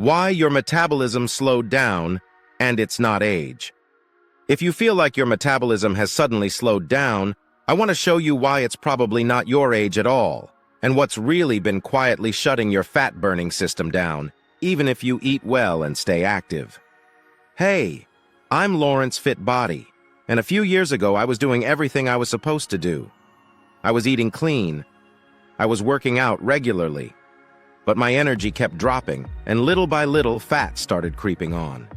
Why your metabolism slowed down, and it's not age. If you feel like your metabolism has suddenly slowed down, I want to show you why it's probably not your age at all, and what's really been quietly shutting your fat-burning system down, even if you eat well and stay active. Hey, I'm Lawrence Fit Body, and a few years ago I was doing everything I was supposed to do. I was eating clean. I was working out regularly. But my energy kept dropping, and little by little fat started creeping on.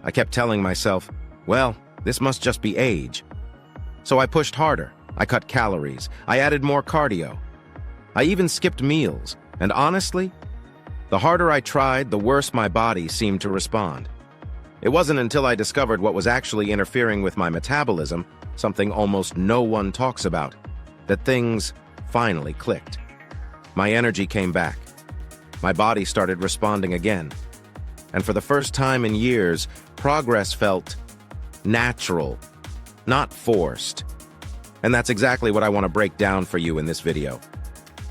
I kept telling myself, well, this must just be age. So I pushed harder. I cut calories. I added more cardio. I even skipped meals, and honestly, the harder I tried, the worse my body seemed to respond. It wasn't until I discovered what was actually interfering with my metabolism, something almost no one talks about, that things finally clicked. My energy came back. My body started responding again. And for the first time in years, progress felt natural, not forced. And that's exactly what I want to break down for you in this video.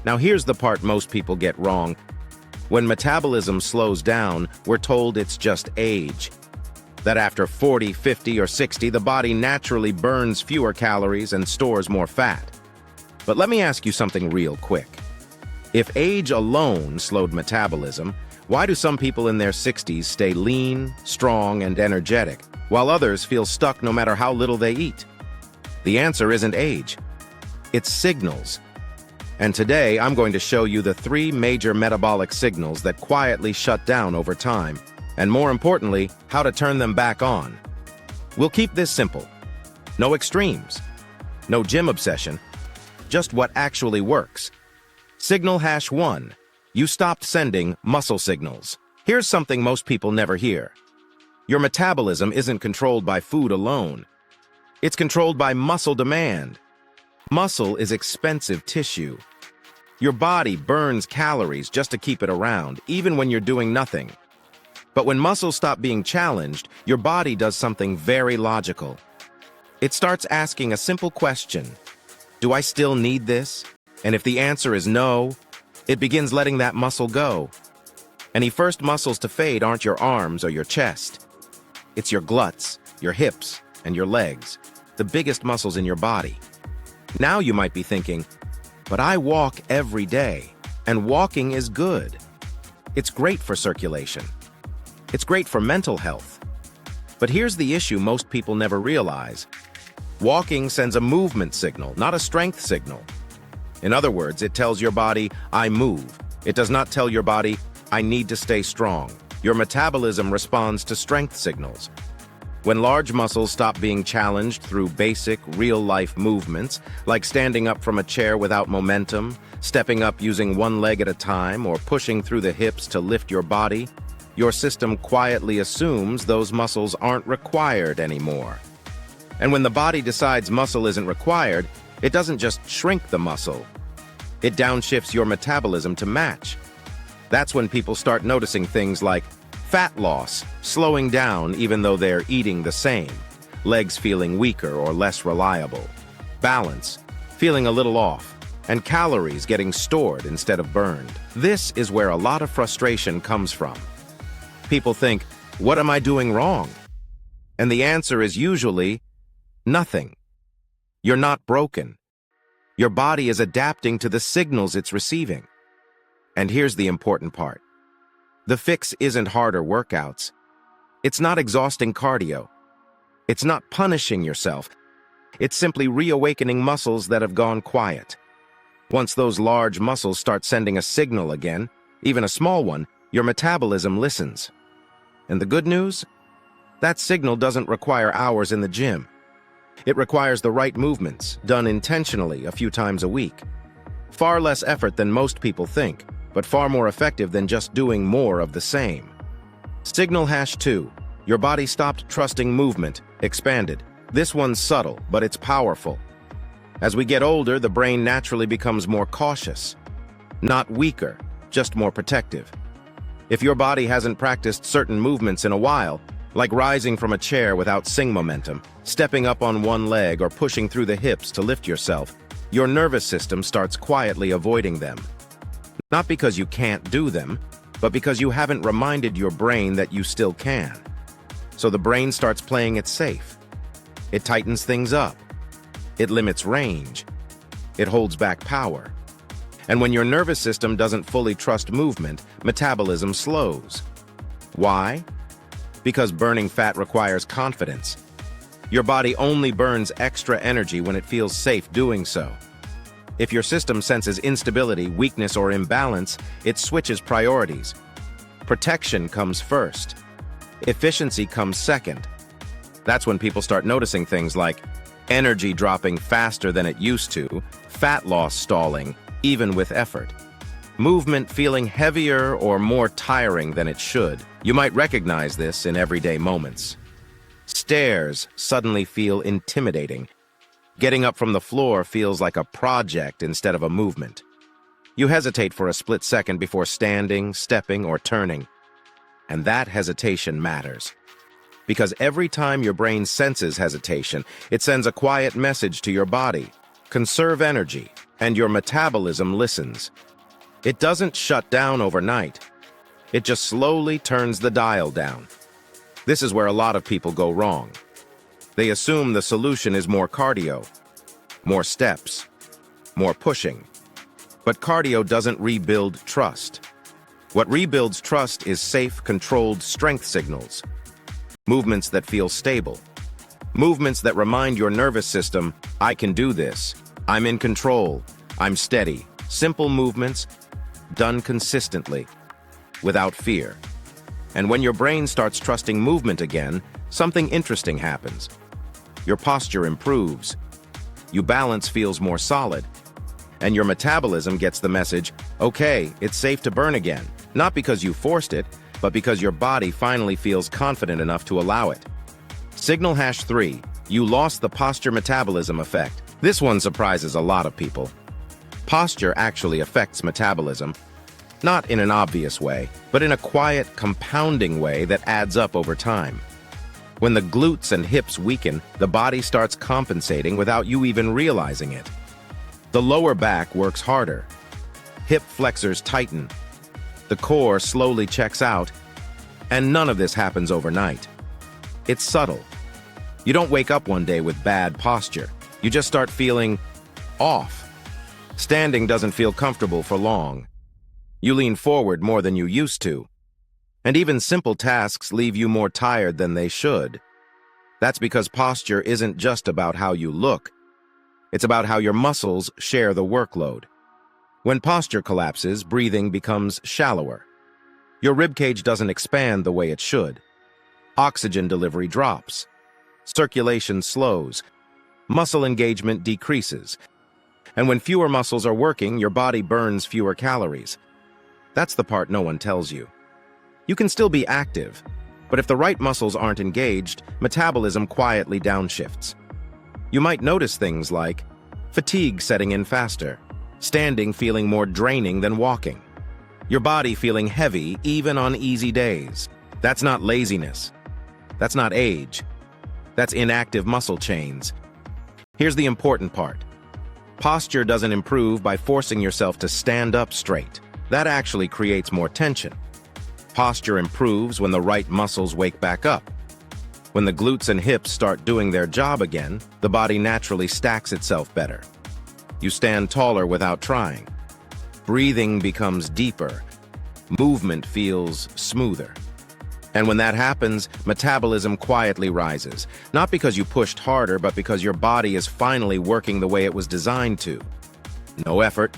Now here's the part most people get wrong. When metabolism slows down, we're told it's just age. That after 40, 50, or 60, the body naturally burns fewer calories and stores more fat. But let me ask you something real quick. If age alone slowed metabolism, why do some people in their 60s stay lean, strong, and energetic, while others feel stuck no matter how little they eat? The answer isn't age. It's signals. And today, I'm going to show you the 3 major metabolic signals that quietly shut down over time, and more importantly, how to turn them back on. We'll keep this simple. No extremes. No gym obsession. Just what actually works. Signal #1. You stopped sending muscle signals. Here's something most people never hear. Your metabolism isn't controlled by food alone. It's controlled by muscle demand. Muscle is expensive tissue. Your body burns calories just to keep it around, even when you're doing nothing. But when muscles stop being challenged, your body does something very logical. It starts asking a simple question. Do I still need this? And if the answer is no, it begins letting that muscle go. And the first muscles to fade aren't your arms or your chest. It's your gluts, your hips, and your legs, the biggest muscles in your body. Now you might be thinking, but I walk every day, and walking is good. It's great for circulation. It's great for mental health. But here's the issue most people never realize. Walking sends a movement signal, not a strength signal. In other words, it tells your body, I move. It does not tell your body, I need to stay strong. Your metabolism responds to strength signals. When large muscles stop being challenged through basic, real-life movements, like standing up from a chair without momentum, stepping up using one leg at a time, or pushing through the hips to lift your body, your system quietly assumes those muscles aren't required anymore. And when the body decides muscle isn't required, it doesn't just shrink the muscle. It downshifts your metabolism to match. That's when people start noticing things like fat loss, slowing down even though they're eating the same, legs feeling weaker or less reliable, balance, feeling a little off, and calories getting stored instead of burned. This is where a lot of frustration comes from. People think, what am I doing wrong? And the answer is usually, nothing. You're not broken. Your body is adapting to the signals it's receiving. And here's the important part. The fix isn't harder workouts. It's not exhausting cardio. It's not punishing yourself. It's simply reawakening muscles that have gone quiet. Once those large muscles start sending a signal again, even a small one, your metabolism listens. And the good news? That signal doesn't require hours in the gym. It requires the right movements, done intentionally a few times a week. Far less effort than most people think, but far more effective than just doing more of the same. Signal #2. Your body stopped trusting movement, expanded. This one's subtle, but it's powerful. As we get older, the brain naturally becomes more cautious. Not weaker, just more protective. If your body hasn't practiced certain movements in a while, like rising from a chair without swing momentum, stepping up on one leg, or pushing through the hips to lift yourself, your nervous system starts quietly avoiding them. Not because you can't do them, but because you haven't reminded your brain that you still can. So the brain starts playing it safe. It tightens things up. It limits range. It holds back power. And when your nervous system doesn't fully trust movement, metabolism slows. Why? Because burning fat requires confidence. Your body only burns extra energy when it feels safe doing so. If your system senses instability, weakness, or imbalance, it switches priorities. Protection comes first. Efficiency comes second. That's when people start noticing things like energy dropping faster than it used to, fat loss stalling, even with effort, movement feeling heavier or more tiring than it should. You might recognize this in everyday moments. Stairs suddenly feel intimidating. Getting up from the floor feels like a project instead of a movement. You hesitate for a split second before standing, stepping, or turning. And that hesitation matters. Because every time your brain senses hesitation, it sends a quiet message to your body. Conserve energy, and your metabolism listens. It doesn't shut down overnight. It just slowly turns the dial down. This is where a lot of people go wrong. They assume the solution is more cardio, more steps, more pushing. But cardio doesn't rebuild trust. What rebuilds trust is safe, controlled strength signals. Movements that feel stable. Movements that remind your nervous system, I can do this. I'm in control. I'm steady. Simple movements, done consistently, without fear. And when your brain starts trusting movement again, something interesting happens. Your posture improves. Your balance feels more solid. And your metabolism gets the message, okay, it's safe to burn again. Not because you forced it, but because your body finally feels confident enough to allow it. Signal #3, you lost the posture metabolism effect. This one surprises a lot of people. Posture actually affects metabolism, not in an obvious way, but in a quiet, compounding way that adds up over time. When the glutes and hips weaken, the body starts compensating without you even realizing it. The lower back works harder. Hip flexors tighten. The core slowly checks out, and none of this happens overnight. It's subtle. You don't wake up one day with bad posture. You just start feeling off. Standing doesn't feel comfortable for long. You lean forward more than you used to. And even simple tasks leave you more tired than they should. That's because posture isn't just about how you look. It's about how your muscles share the workload. When posture collapses, breathing becomes shallower. Your ribcage doesn't expand the way it should. Oxygen delivery drops. Circulation slows. Muscle engagement decreases. And when fewer muscles are working, your body burns fewer calories. That's the part no one tells you. You can still be active, but if the right muscles aren't engaged, metabolism quietly downshifts. You might notice things like fatigue setting in faster, standing feeling more draining than walking, your body feeling heavy even on easy days. That's not laziness. That's not age. That's inactive muscle chains. Here's the important part. Posture doesn't improve by forcing yourself to stand up straight. That actually creates more tension. Posture improves when the right muscles wake back up. When the glutes and hips start doing their job again, the body naturally stacks itself better. You stand taller without trying. Breathing becomes deeper. Movement feels smoother. And when that happens, metabolism quietly rises, not because you pushed harder, but because your body is finally working the way it was designed to. No effort,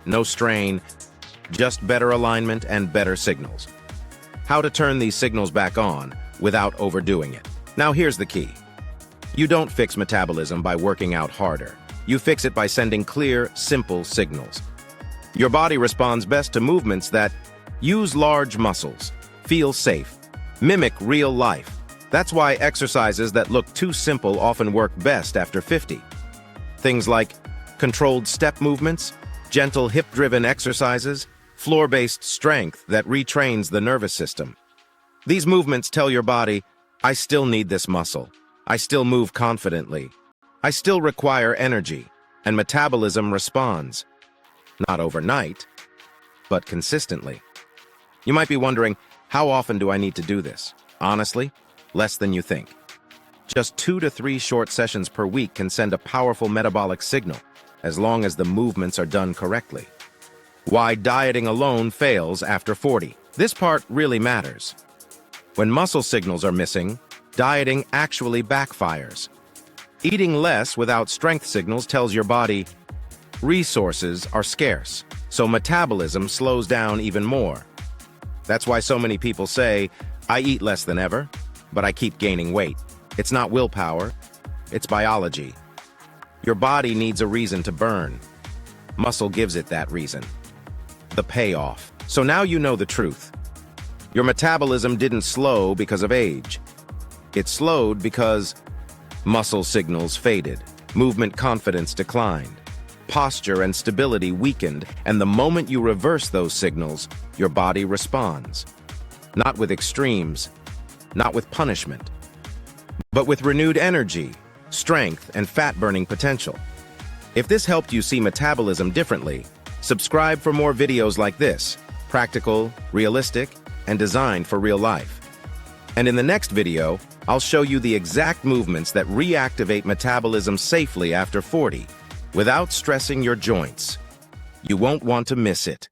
no strain, just better alignment and better signals. How to turn these signals back on without overdoing it. Now here's the key. You don't fix metabolism by working out harder. You fix it by sending clear, simple signals. Your body responds best to movements that use large muscles, feel safe, mimic real life. That's why exercises that look too simple often work best after 50. Things like controlled step movements, gentle hip-driven exercises, floor-based strength that retrains the nervous system. These movements tell your body, I still need this muscle. I still move confidently. I still require energy, and metabolism responds. Not overnight, but consistently. You might be wondering, how often do I need to do this? Honestly, less than you think. Just 2 to 3 short sessions per week can send a powerful metabolic signal, as long as the movements are done correctly. Why dieting alone fails after 40. This part really matters. When muscle signals are missing, dieting actually backfires. Eating less without strength signals tells your body resources are scarce, so metabolism slows down even more. That's why so many people say, I eat less than ever, but I keep gaining weight. It's not willpower, it's biology. Your body needs a reason to burn. Muscle gives it that reason. The payoff. So now you know the truth. Your metabolism didn't slow because of age. It slowed because muscle signals faded, movement confidence declined, posture and stability weakened, and the moment you reverse those signals, your body responds. Not with extremes, not with punishment, but with renewed energy, strength, and fat-burning potential. If this helped you see metabolism differently, subscribe for more videos like this, practical, realistic, and designed for real life. And in the next video, I'll show you the exact movements that reactivate metabolism safely after 40, without stressing your joints. You won't want to miss it.